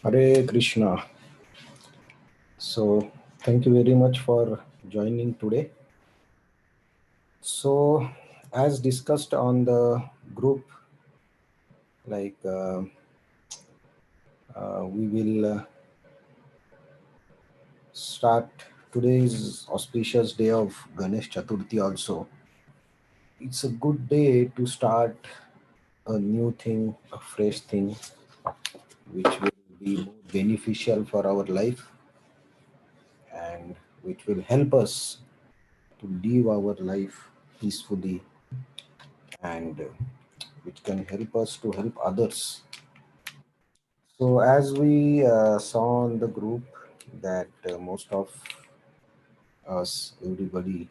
Hare Krishna. So, thank you very much for joining today. So, as discussed on the group, like we will start today's auspicious day of Ganesh Chaturthi also. It's a good day to start a new thing, a fresh thing, which will be more beneficial for our life and which will help us to live our life peacefully and which can help us to help others. So, as we saw in the group, that most of us, everybody,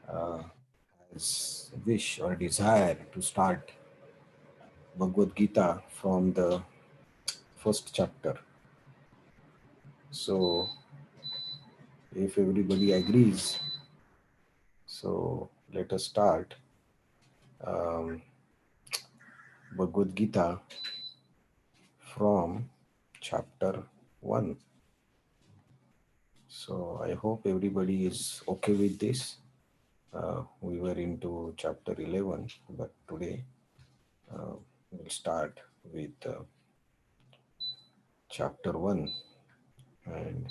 uh, has wish or desire to start Bhagavad Gita from the first chapter. So, if everybody agrees, so let us start um, Bhagavad Gita from chapter 1. So, I hope everybody is okay with this. We were into chapter 11, but today we'll start with chapter 1, and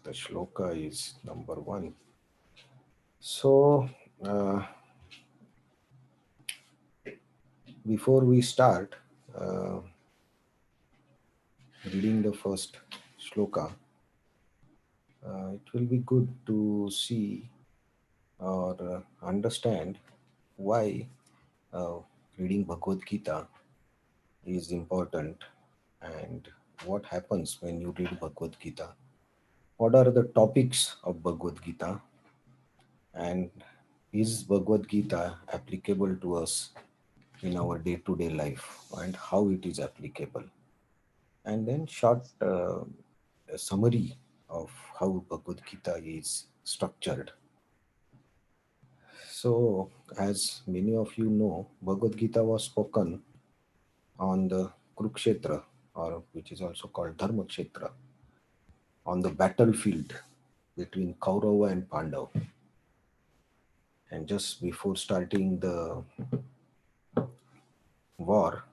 the shloka is number 1. So, uh, before we start reading the first shloka, it will be good to see or understand why uh, reading Bhagavad Gita is important and what happens when you read Bhagavad Gita. What are the topics of Bhagavad Gita, and is Bhagavad Gita applicable to us in our day-to-day life, and how it is applicable, and then short a summary of how Bhagavad Gita is structured. So, as many of you know, Bhagavad Gita was spoken on the Kurukshetra, or which is also called Dharma Kshetra, on the battlefield between Kaurava and Pandav. And just before starting the war,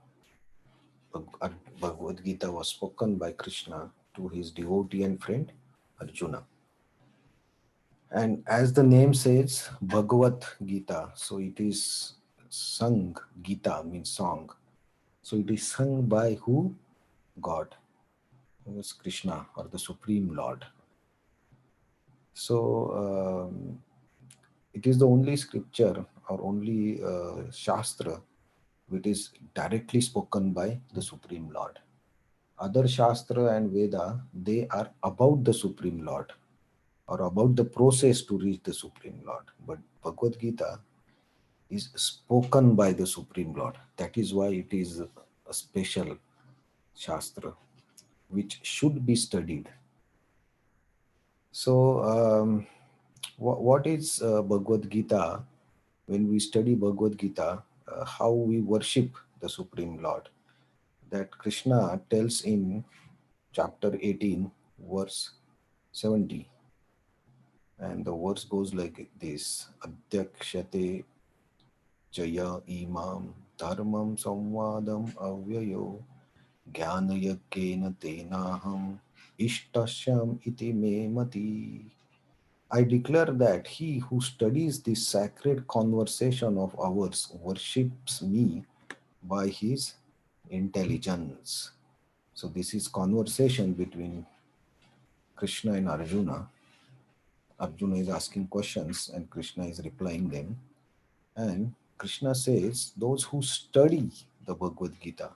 Bhagavad Gita was spoken by Krishna to his devotee and friend Arjuna. And as the name says, Bhagavad Gita, so it is sung. Gita means song. So it is sung by who? God, who is Krishna or the Supreme Lord. So it is the only scripture or only Shastra which is directly spoken by the Supreme Lord. Other Shastra and Veda, they are about the Supreme Lord or about the process to reach the Supreme Lord. But Bhagavad Gita is spoken by the Supreme Lord. That is why it is a special Shastra which should be studied. So, what is Bhagavad Gita? When we study Bhagavad Gita, how we worship the Supreme Lord, that Krishna tells in chapter 18, verse 70. And the verse goes like this: Adhyakshate Jaya imam dharmam samvadam avyayo jnanayagena tenaham ishtasyam iti me mati. I declare that he who studies this sacred conversation of ours worships me by his intelligence. So this is conversation between Krishna and Arjuna. Arjuna is asking questions and Krishna is replying them. And Krishna says, those who study the Bhagavad Gita,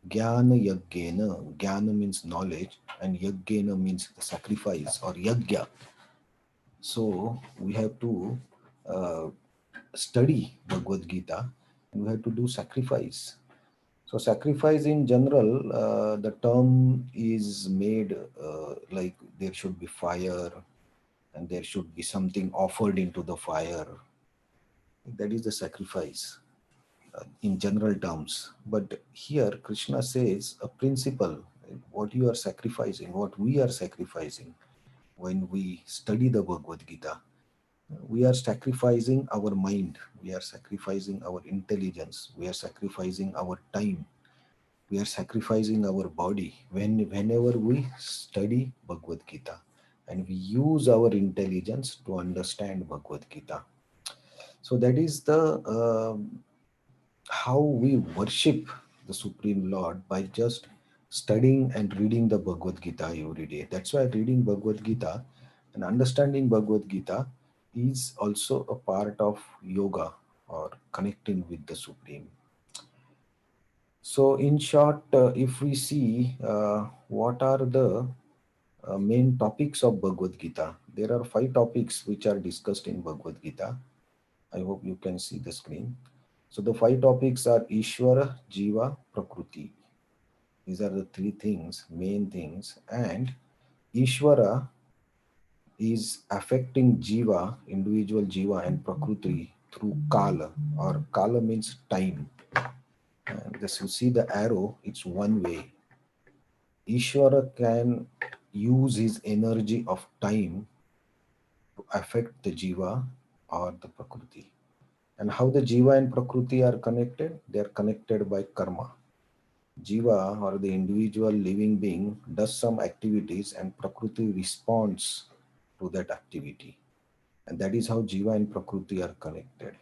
Jnana Yajnana, Jnana means knowledge, and Yajnana means the sacrifice or Yajna. So we have to uh, study Bhagavad Gita and we have to do sacrifice. So sacrifice in general, the term is made like there should be fire and there should be something offered into the fire. That is the sacrifice. in general terms. But here, Krishna says a principle, what you are sacrificing, what we are sacrificing when we study the Bhagavad Gita. We are sacrificing our mind, we are sacrificing our intelligence, we are sacrificing our time, we are sacrificing our body whenever we study Bhagavad Gita, and we use our intelligence to understand Bhagavad Gita. So that is the how we worship the Supreme Lord, by just studying and reading the Bhagavad Gita every day. That's why reading Bhagavad Gita and understanding Bhagavad Gita is also a part of yoga, or connecting with the Supreme. So, in short, if we see what are the main topics of Bhagavad Gita, there are five topics which are discussed in Bhagavad Gita. I hope you can see the screen. So the five topics are Ishvara, Jiva, Prakriti. These are the three things, main things. And Ishvara is affecting Jiva, individual Jiva, and Prakriti through Kala, or Kala means time. And this, you see the arrow, it's one way. Ishvara can use his energy of time to affect the Jiva or the Prakriti. And how the Jiva and Prakriti are connected? They are connected by karma. Jiva, or the individual living being, does some activities and Prakriti responds to that activity. And that is how Jiva and Prakriti are connected.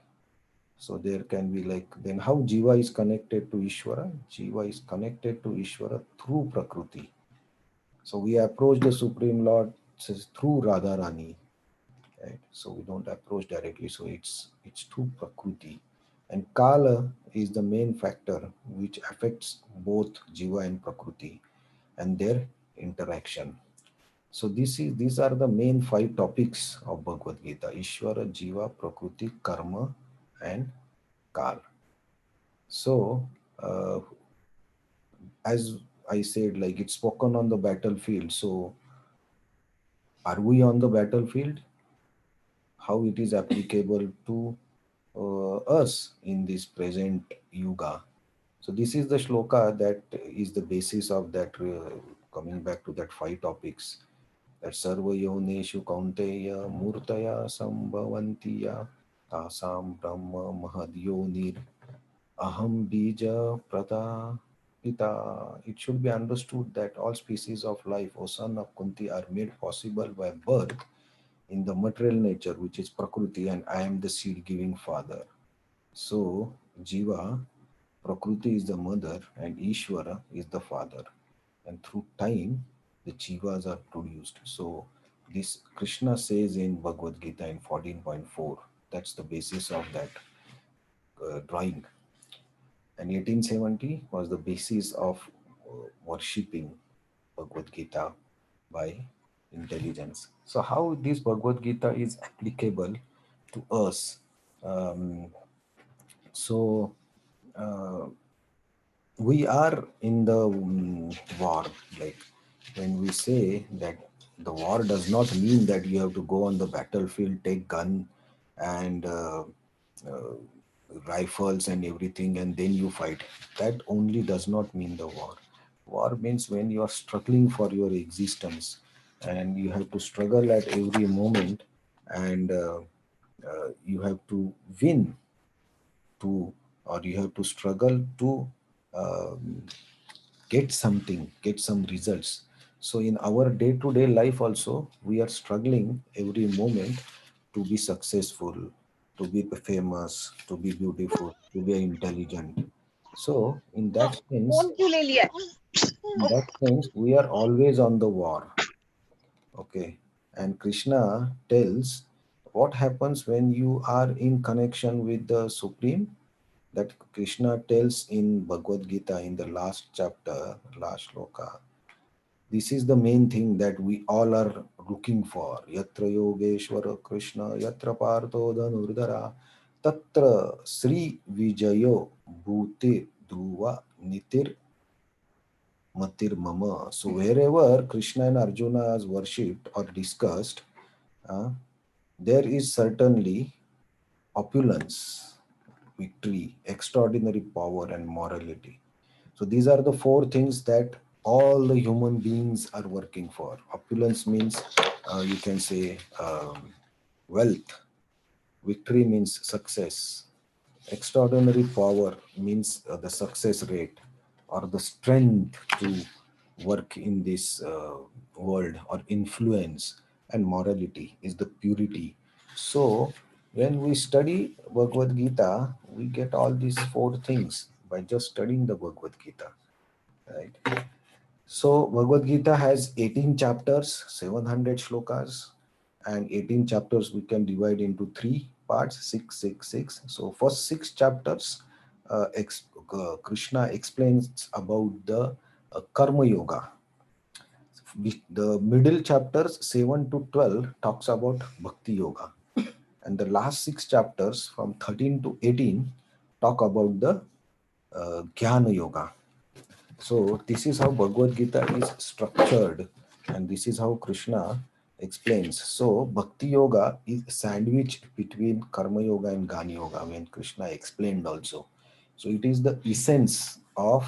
So there can be like, then how Jiva is connected to Ishvara? Jiva is connected to Ishvara through Prakriti. So we approach the Supreme Lord says through Radharani, right? So we don't approach directly. So it's through Prakriti. And Kala is the main factor which affects both Jiva and Prakriti and their interaction. So these are the main five topics of Bhagavad Gita: Ishvara, Jiva, Prakriti, Karma, and Kal. So as I said, like it's spoken on the battlefield. So are we on the battlefield? How it is applicable to us in this present yuga? So this is the shloka that is the basis of that. Coming back to that five topics, that sarva yoneshu kaunteya murtaya sambhavantiya tasam brahma mahadyonir aham bija prata pita. It should be understood that all species of life, O son of Kunti, are made possible by birth in the material nature, which is Prakriti, and I am the seed giving father. So, Jiva, Prakriti is the mother, and Ishvara is the father. And through time, the Jivas are produced. So, this Krishna says in Bhagavad Gita in 14.4, that's the basis of that drawing. And 1870 was the basis of worshipping Bhagavad Gita by intelligence. So, how this Bhagavad Gita is applicable to us? Um, so, uh, we are in the war. Like when we say that the war does not mean that you have to go on the battlefield, take gun and uh, rifles and everything, and then you fight. That only does not mean the war. War means when you are struggling for your existence, and you have to struggle at every moment, and you have to win to, or you have to struggle to um, get something, get some results. So in our day-to-day life also, we are struggling every moment to be successful, to be famous, to be beautiful, to be intelligent. So in that sense, we are always on the war. Okay. And Krishna tells what happens when you are in connection with the Supreme. That Krishna tells in Bhagavad Gita in the last chapter, last sloka. This is the main thing that we all are looking for. Yatra Yogeshwara Krishna, Yatra Partho Dhanurdhara, Tatra Sri Vijayo Bhutir Dhruva Nitir Matir Mama. So wherever Krishna and Arjuna is worshipped or discussed, uh, there is certainly opulence. victory, extraordinary power, and morality. So these are the four things that all the human beings are working for. Opulence means, you can say, wealth. Victory means success. Extraordinary power means the success rate or the strength to work in this world, or influence. And morality is the purity. So when we study Bhagavad Gita, we get all these four things by just studying the Bhagavad Gita, right? So Bhagavad Gita has 18 chapters, 700 shlokas, and 18 chapters we can divide into three parts, 666. So first six chapters, Krishna explains about the Karma Yoga. The middle chapters 7 to 12 talks about Bhakti Yoga, and the last six chapters from 13 to 18 talk about the Jnana Yoga. So this is how Bhagavad Gita is structured, and this is how Krishna explains. So Bhakti Yoga is sandwiched between Karma Yoga and Jnana Yoga when Krishna explained also. So it is the essence of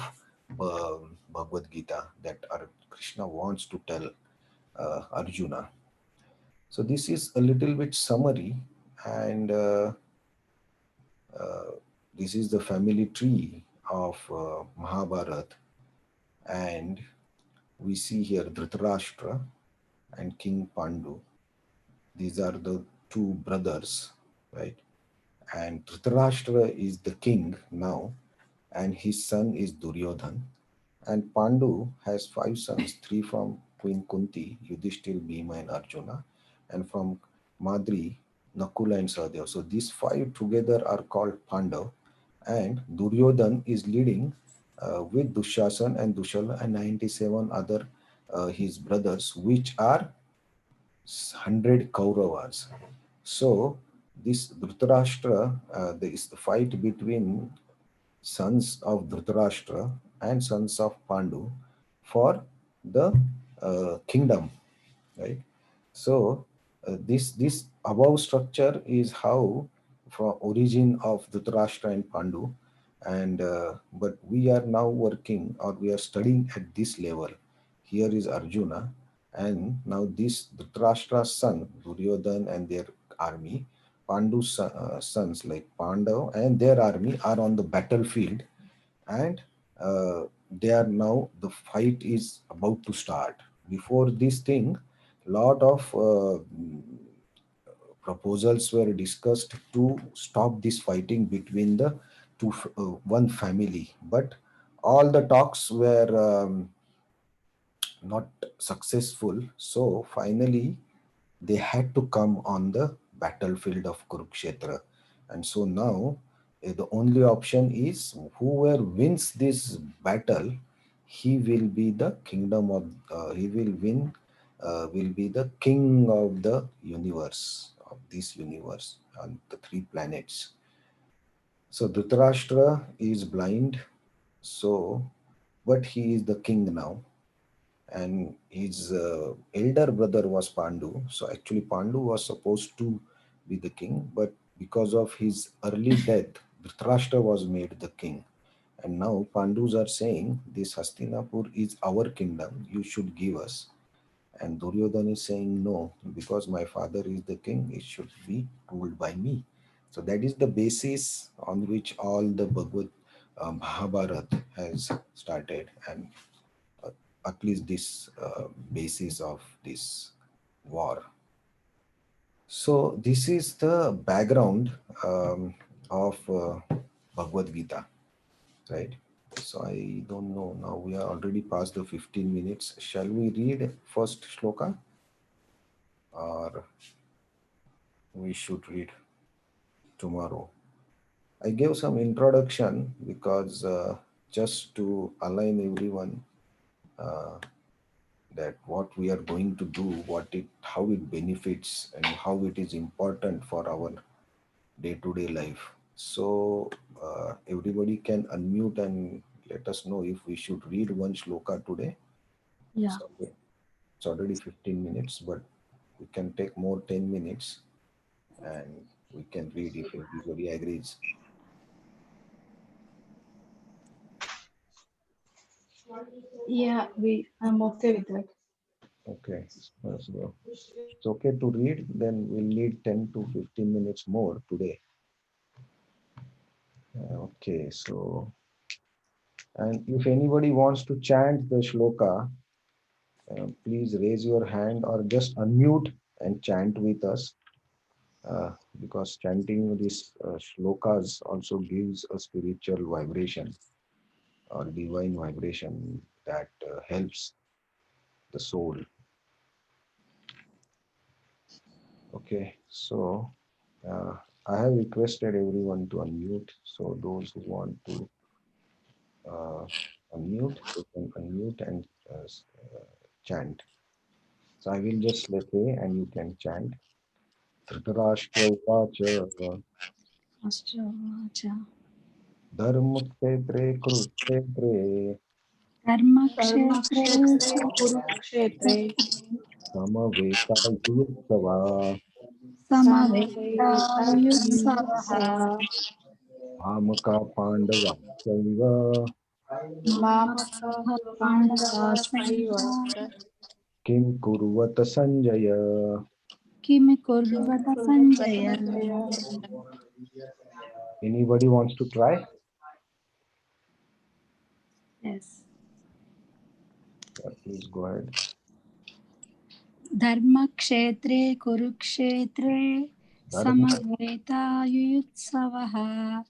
Bhagavad Gita that Krishna wants to tell Arjuna. So this is a little bit summary, and this is the family tree of Mahabharata, and we see here Dhritarashtra and King Pandu. These are the two brothers, right? And Dhritarashtra is the king now, and his son is Duryodhan. And Pandu has five sons, three from Queen Kunti, Yudhishthir, Bhima, and Arjuna, and from Madri, Nakula, and Sahadev. So these five together are called Pandav, and Duryodhan is leading with Dushasan and Dushala and 97 other his brothers, which are 100 Kauravas. So this Dhritarashtra, there is the fight between sons of Dhritarashtra and sons of Pandu for the kingdom, right? So this above structure is how from origin of Dhritarashtra and Pandu, and but we are now working, or we are studying at this level. Here is Arjuna, and now this Dhritarashtra's son Duryodhan and their army, Pandu's sons like Pandav and their army are on the battlefield, and they are now, the fight is about to start. Before this thing, lot of proposals were discussed to stop this fighting between the one family, but all the talks were not successful. So finally they had to come on the battlefield of Kurukshetra. And so now the only option is whoever wins this battle, he will be the kingdom of, he will win, will be the king of the universe, of this universe, on the three planets. So Dhritarashtra is blind, so, but he is the king now, and his elder brother was Pandu. So actually, Pandu was supposed to be the king, but because of his early death, Dhritarashtra was made the king. And now Pandus are saying, this Hastinapur is our kingdom, you should give us. And Duryodhana is saying, no, because my father is the king, it should be ruled by me. So that is the basis on which all the Bhagavad Mahabharata has started, and uh, at least this basis of this war. So this is the background of Bhagavad Gita, right? So I don't know. Now we are already past the 15 minutes. Shall we read first shloka, or we should read tomorrow? I gave some introduction because just to align everyone, uh, that what we are going to do, how it benefits, and how it is important for our day-to-day life. So everybody can unmute and let us know if we should read one shloka today. Yeah. So it's already 15 minutes, but we can take more 10 minutes, and we can read if everybody agrees. Yeah, I'm okay with that. Okay, so it's okay to read, then we'll need 10 to 15 minutes more today. Okay, so, and if anybody wants to chant the shloka, please raise your hand or just unmute and chant with us, because chanting these shlokas also gives a spiritual vibration or divine vibration that helps the soul. Okay, so uh, I have requested everyone to unmute. So those who want to uh, unmute, they can unmute and chant. So I will just say, and you can chant. Dhritarashtra Uvacha Ashtravacha. Dharmakshetre Kurukshetre Karmakshetre कर्मक्षेत्रे कुरुक्षेत्रे Samaveta Yutsava Samaveta-yutsavah. समवेतायुत्सवः Bhamaka Pandava Saiva मामकः Pandavasaiva. पाण्डवासैव Kim Kurvata Sanjaya. Kim किं kurvata कुर्वत Sanjaya. Sanjay. Anybody wants to try? Yes. Yeah, please go ahead. Dharmakshetre kurukshetre Dharma samaveta-yutsavah.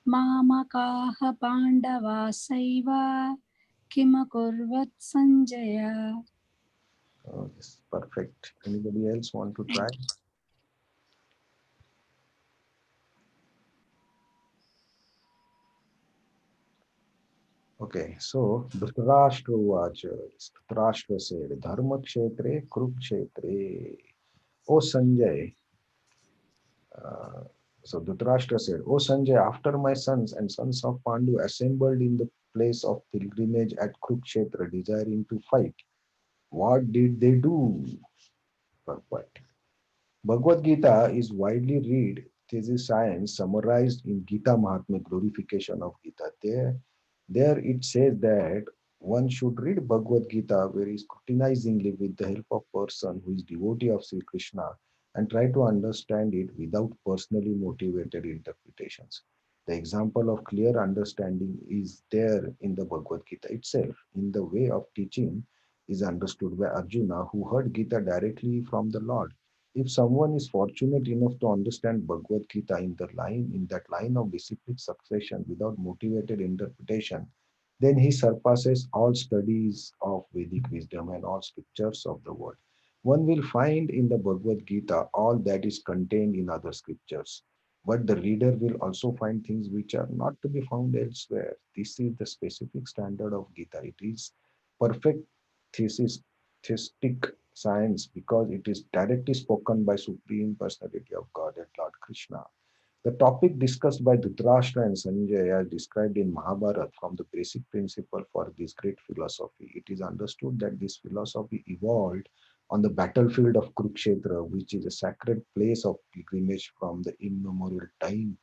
Mamakaha Pandavasaiva. Kim kurvat Sanjaya. Oh, this is perfect. Anybody else want to try? Okay, so Dhritarashtra Uvacha. Dhritarashtra said, Dharma Kshetre Kurukshetre. O Sanjay, uh, so Dhritarashtra said, O Sanjay, after my sons and sons of Pandu assembled in the place of pilgrimage at Kurukshetra, desiring to fight, what did they do? Perfect. Bhagavad Gita is widely read thesis science summarized in Gita Mahatmya glorification of Gita. There it says that one should read Bhagavad Gita very scrutinizingly with the help of person who is devotee of Sri Krishna and try to understand it without personally motivated interpretations. The example of clear understanding is there in the Bhagavad Gita itself, in the way of teaching is understood by Arjuna, who heard Gita directly from the Lord. If someone is fortunate enough to understand Bhagavad Gita in that line of disciplic succession without motivated interpretation, then he surpasses all studies of Vedic wisdom and all scriptures of the world. One will find in the Bhagavad Gita all that is contained in other scriptures, but the reader will also find things which are not to be found elsewhere. This is the specific standard of Gita. It is perfect thesis, theistic science because it is directly spoken by Supreme Personality of God and Lord Krishna. The topic discussed by Dhritarashtra and Sanjay as described in Mahabharata from the basic principle for this great philosophy. It is understood that this philosophy evolved on the battlefield of Kurukshetra, which is a sacred place of pilgrimage from the immemorial time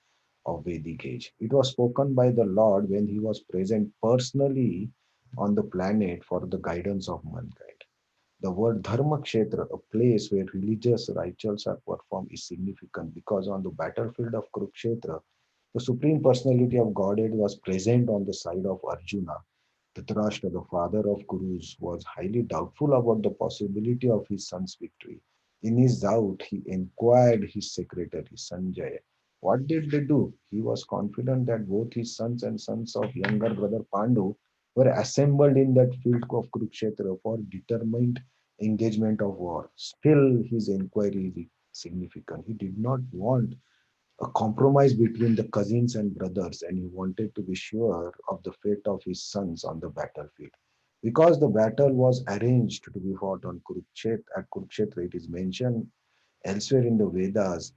of Vedic age. It was spoken by the Lord when he was present personally on the planet for the guidance of mankind. The word Dharma Kshetra, a place where religious rituals are performed, is significant because on the battlefield of Kurukshetra, the Supreme Personality of Godhead was present on the side of Arjuna. Dhritarashtra, the father of Kurus, was highly doubtful about the possibility of his son's victory. In his doubt, he inquired his secretary, Sanjay. What did they do? He was confident that both his sons and sons of younger brother Pandu were assembled in that field of Kurukshetra for determined engagement of war. Still, his inquiry is significant. He did not want a compromise between the cousins and brothers, and he wanted to be sure of the fate of his sons on the battlefield. Because the battle was arranged to be fought on Kurukshetra, at Kurukshetra, it is mentioned elsewhere in the Vedas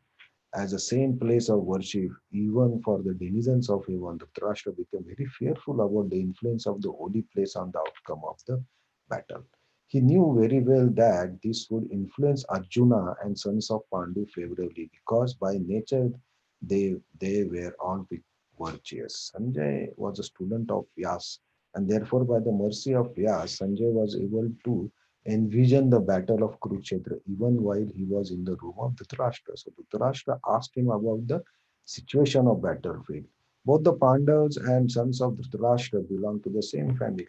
as a same place of worship, even for the denizens of heaven. Dhritarashtra became very fearful about the influence of the holy place on the outcome of the battle. He knew very well that this would influence Arjuna and sons of Pandu favorably because by nature they were all virtuous. Sanjay was a student of Vyas And therefore, by the mercy of Vyas, Sanjay was able to envision the battle of Kurukshetra even while he was in the room of Dhritarashtra. So Dhritarashtra asked him about the situation of battlefield. Both the Pandavas and sons of Dhritarashtra belong to the same family,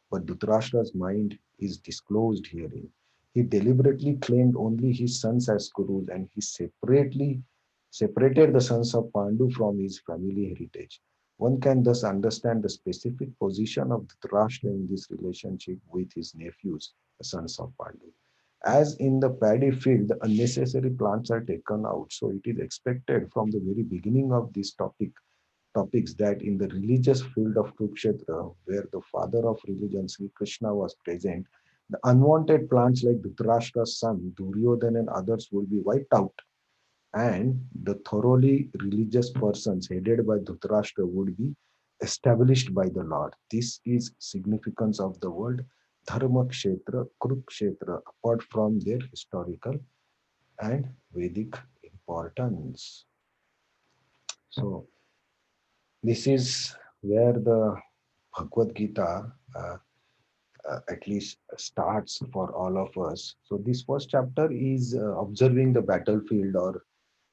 but Dhritarashtra's mind is disclosed herein. He deliberately claimed only his sons as gurus, and he separately separated the sons of Pandu from his family heritage. One can thus understand the specific position of Dhritarashtra in this relationship with his nephews, the sons of Pandu. As in the paddy field, the unnecessary plants are taken out. So it is expected from the very beginning of this topics that in the religious field of Kurukshetra, where the father of religion, Sri Krishna, was present, the unwanted plants like Dhritarashtra's son, Duryodhana, and others will be wiped out, and the thoroughly religious persons headed by Dhritarashtra would be established by the Lord. This is significance of the word Dharma Kshetra, Kurukshetra, apart from their historical and Vedic importance. So this is where the Bhagavad Gita at least starts for all of us. So this first chapter is observing the battlefield, or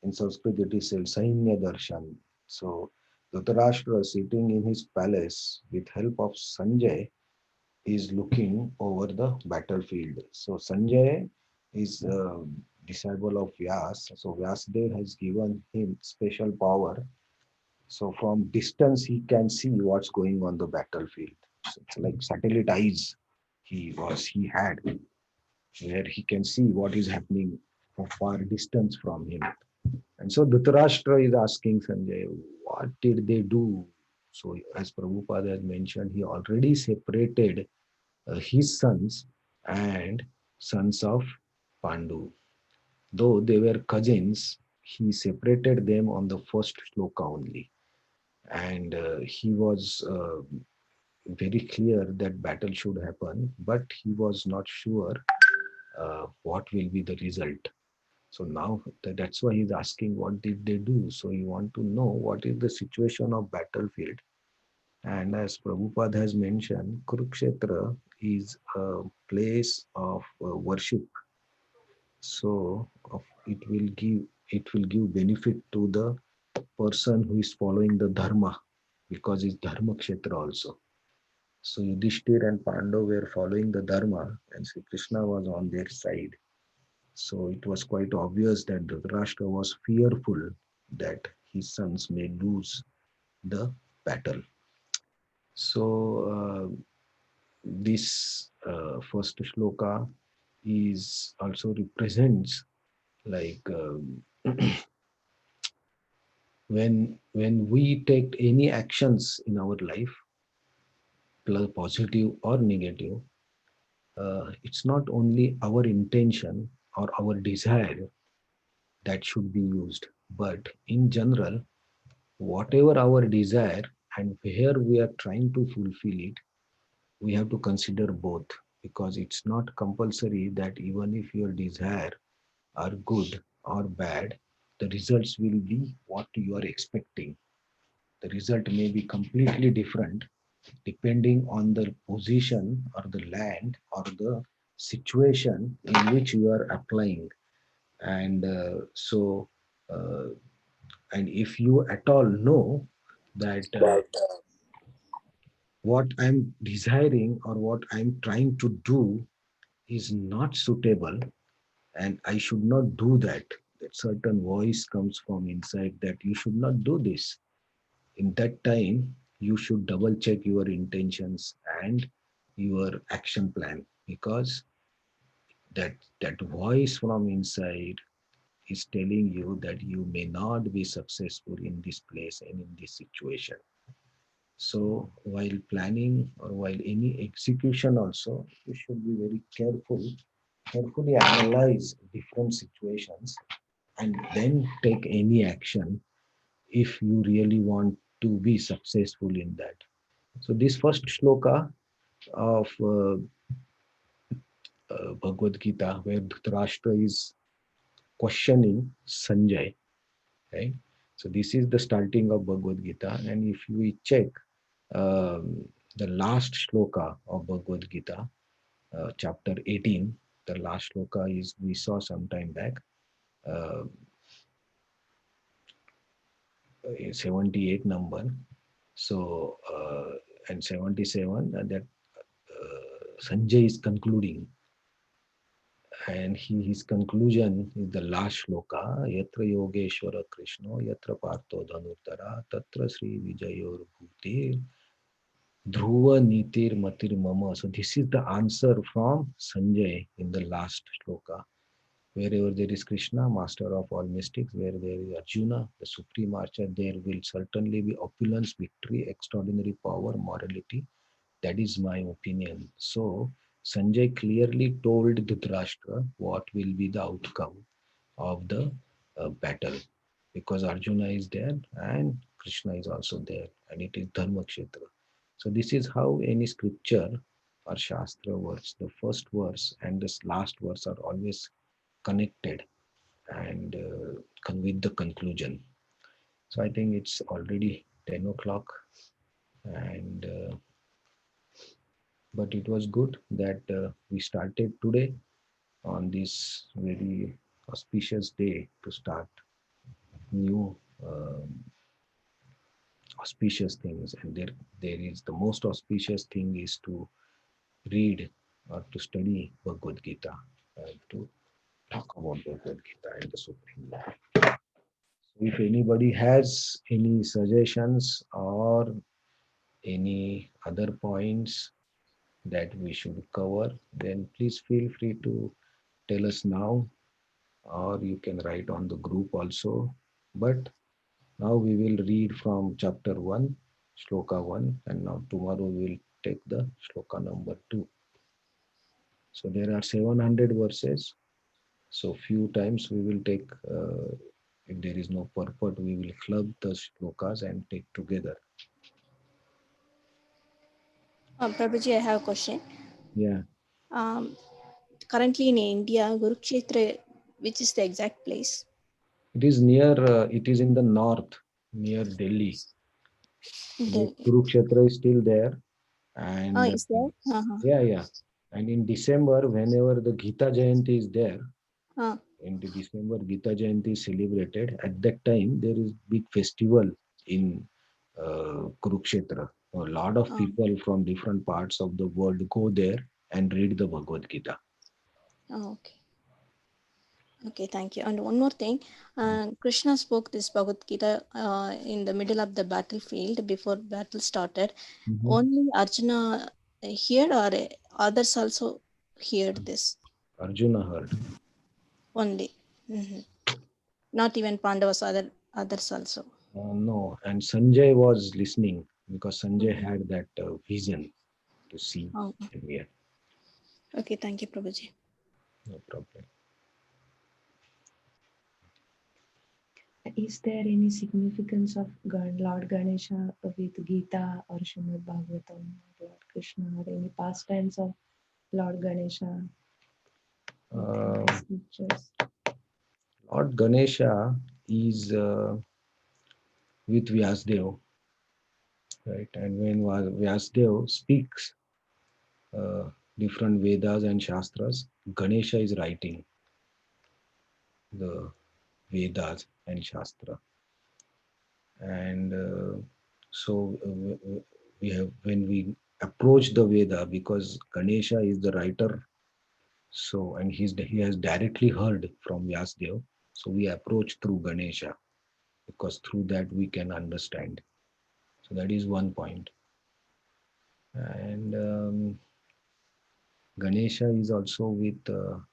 in Sanskrit it is called Sainya Darshan. So Dhritarashtra, sitting in his palace with help of Sanjay, is looking over the battlefield. So Sanjay is a disciple of Vyas. So Vyasdev has given him special power. So from distance he can see what's going on the battlefield. So it's like satellite eyes he had, where he can see what is happening from far distance from him. And so Dhritarashtra is asking Sanjay, what did they do? So as Prabhupada has mentioned, he already separated his sons and sons of Pandu. Though they were cousins, he separated them on the first shloka only. And he was very clear that battle should happen, but he was not sure what will be the result. So now that's why he's asking what did they do. So you want to know what is the situation of battlefield. And as Prabhupada has mentioned, Kurukshetra is a place of worship. So it will give benefit to the person who is following the dharma, because it's dharma kshetra also. So Yudhishthir and Pandav were following the dharma, and Sri Krishna was on their side. So it was quite obvious that Dhritarashtra was fearful that his sons may lose the battle. So this first shloka is also represents like when we take any actions in our life, positive or negative, it's not only our intention or our desire that should be used, but in general, whatever our desire and where we are trying to fulfill it, we have to consider both, because it's not compulsory that even if your desire are good or bad, the results will be what you are expecting. The result may be completely different depending on the position or the land or the situation in which you are applying. And uh, and if you at all know that what I'm desiring or what I'm trying to do is not suitable, and I should not do that, that certain voice comes from inside that you should not do this. In that time, you should double check your intentions and your action plan, because that voice from inside is telling you that you may not be successful in this place and in this situation. So while planning or while any execution also, you should be very carefully analyze different situations and then take any action if you really want to be successful in that. So this first shloka of Bhagavad Gita, where Dhritarashtra is questioning Sanjay, right? So this is the starting of Bhagavad Gita, and if we check, um, the last shloka of Bhagavad Gita, chapter 18. The last shloka is we saw some time back, uh, 78 number. So and 77 that Sanjay is concluding, and his conclusion is the last shloka. Yatra Yogeshwara Krishna, Yatra Partho Dhanurtara, Tatra Sri Vijayor Bhutir, Dhruva Nitir Matir Mama. So this is the answer from Sanjay in the last shloka. Wherever there is Krishna, master of all mystics, where there is Arjuna, the supreme archer, there will certainly be opulence, victory, extraordinary power, morality. That is my opinion. So Sanjay clearly told Dhritarashtra what will be the outcome of the battle, because Arjuna is there and Krishna is also there, and it is Dharma Kshetra. So this is how any scripture or Shastra works. The first verse and this last verse are always connected and with the conclusion. So I think it's already 10 o'clock, and but it was good that we started today on this very auspicious day to start new auspicious things. And there is the most auspicious thing is to read or to study Bhagavad Gita, to talk about Bhagavad Gita and the Supreme Lord. So if anybody has any suggestions or any other points that we should cover, then please feel free to tell us now, or you can write on the group also. But now we will read from chapter 1, shloka 1, and now tomorrow we will take the shloka number 2. So there are 700 verses. So few times we will take, if there is no purport, we will club the shlokas and take together. Prabhuji, I have a question. Yeah. Currently in India, Kurukshetra, which is the exact place? It is near, it is in the north, near Delhi. The Delhi. Kurukshetra is still there. And Is there? yeah, yeah. And in December, whenever the Gita Jayanti is there, in the December Gita Jayanti is celebrated. At that time, there is big festival in Kurukshetra. A lot of people from different parts of the world go there and read the Bhagavad Gita. Okay. Okay, thank you. And one more thing, Krishna spoke this Bhagavad Gita in the middle of the battlefield before battle started. Only Arjuna heard, or others also heard this? Arjuna heard. Only. Not even Pandavas, others also. No, and Sanjay was listening because Sanjay had that vision to see and hear. Okay, thank you, Prabhuji. No problem. Is there any significance of Lord Ganesha with Gita or Srimad Bhagavatam, or Lord Krishna, or any pastimes of Lord Ganesha in the scriptures? Lord Ganesha is with Vyasdev, right? And when Vyasdev speaks different Vedas and Shastras, Ganesha is writing the Vedas and Shastra. And so we have, when we approach the Veda, because Ganesha is the writer, so and he has directly heard from Vyasdev, so we approach through Ganesha, because through that we can understand. So that is one point. And Ganesha is also with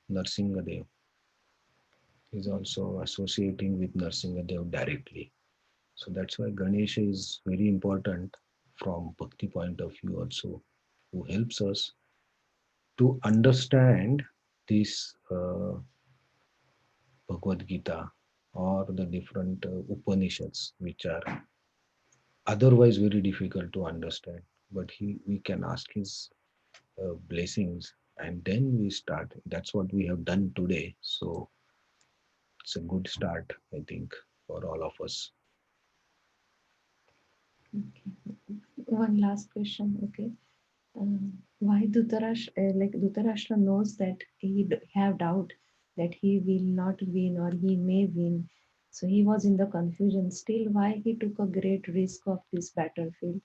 Narsingadev. Is also associating with Narsingadev directly. So that's why Ganesha is very important from Bhakti point of view also, who helps us to understand this Bhagavad Gita or the different Upanishads, which are otherwise very difficult to understand. But we can ask his blessings, and then we start. That's what we have done today. So it's a good start, I think, for all of us. Okay. One last question, okay. Why Dhritarashtra knows that have doubt that he will not win or he may win. So he was in the confusion. Still, why he took a great risk of this battlefield?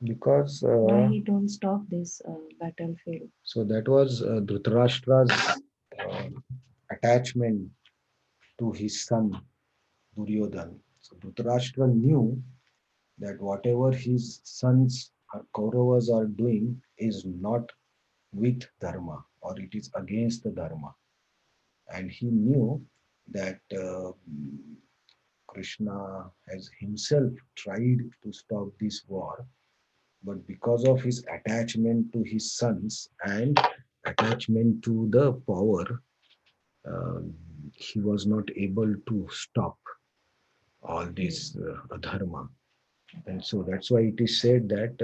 Because Why he don't stop this battlefield? so that was Dhritarashtra's attachment to his son Duryodhan. So Dhritarashtra knew that whatever his sons or Kauravas are doing is not with dharma, or it is against the dharma, and he knew that Krishna has himself tried to stop this war, but because of his attachment to his sons and attachment to the power, uh, he was not able to stop all this dharma. And so that's why it is said that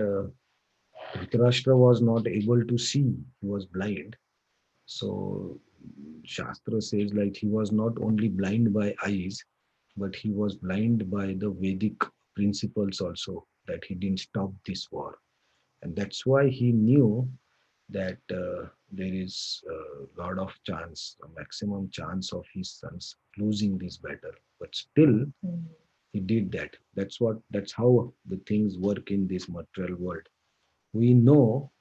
Dhritarashtra was not able to see, he was blind. So Shastra says like he was not only blind by eyes, but he was blind by the Vedic principles also, that he didn't stop this war. And that's why he knew that there is a lot of chance, a maximum chance of his sons losing this battle. But still, he did that. That's how the things work in this material world. We know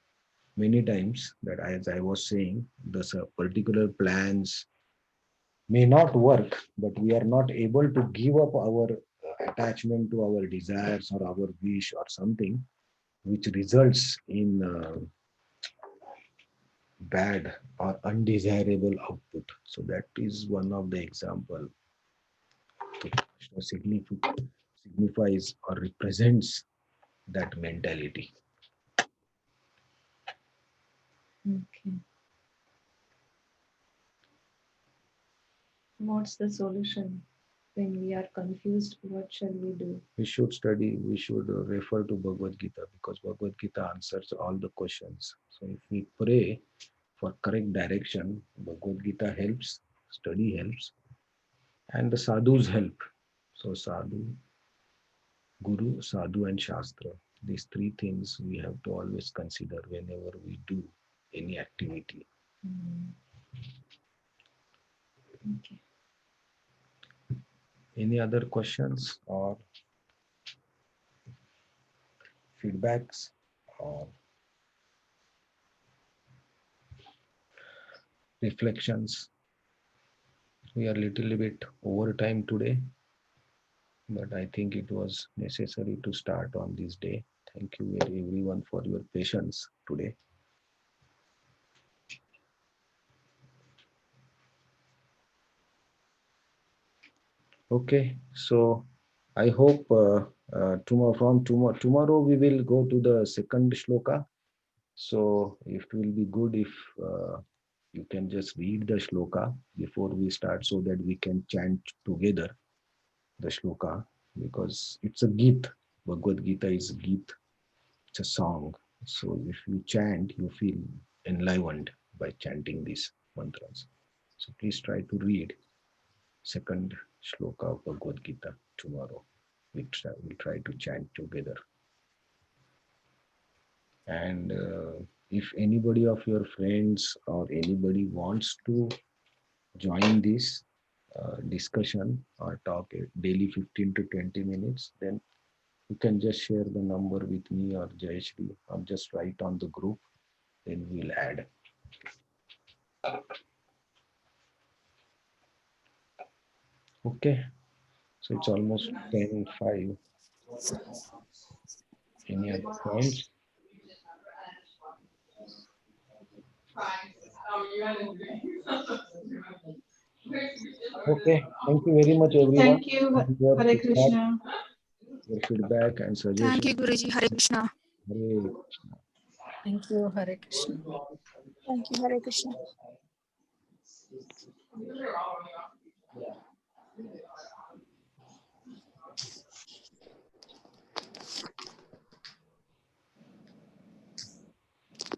many times that, as I was saying, the particular plans may not work, but we are not able to give up our attachment to our desires or our wish or something, which results in bad or undesirable output. So that is one of the example. Krishna signifies or represents that mentality. Okay. What's the solution when we are confused? What shall we do? We should refer to Bhagavad Gita, because Bhagavad Gita answers all the questions. So if we pray for correct direction, Bhagavad Gita helps, study helps, and the sadhus help. So sadhu, guru, sadhu, and shastra. These three things we have to always consider whenever we do any activity. Okay. Any other questions or feedbacks or reflections? We are a little bit over time today, but I think it was necessary to start on this day. Thank you everyone for your patience today. Okay, so I hope tomorrow we will go to the second shloka. So it will be good if you can just read the shloka before we start, so that we can chant together the shloka, because it's a Gita. Bhagavad Gita is a Gita. It's a song. So if you chant, you feel enlivened by chanting these mantras. So please try to read second shloka of Bhagavad Gita tomorrow. We'll try to chant together. And if anybody of your friends or anybody wants to join this discussion or talk daily 15 to 20 minutes, then you can just share the number with me or Jayashri, or just write on the group, then we'll add. Okay, so it's almost 10:05. Any other points? Okay, thank you very much, everyone. Thank you. Your Hare feedback, Krishna. your feedback and Thank suggestions. you, Guruji. Hare Krishna. Hare Krishna. Thank you, Hare Krishna. Thank you, Hare Krishna.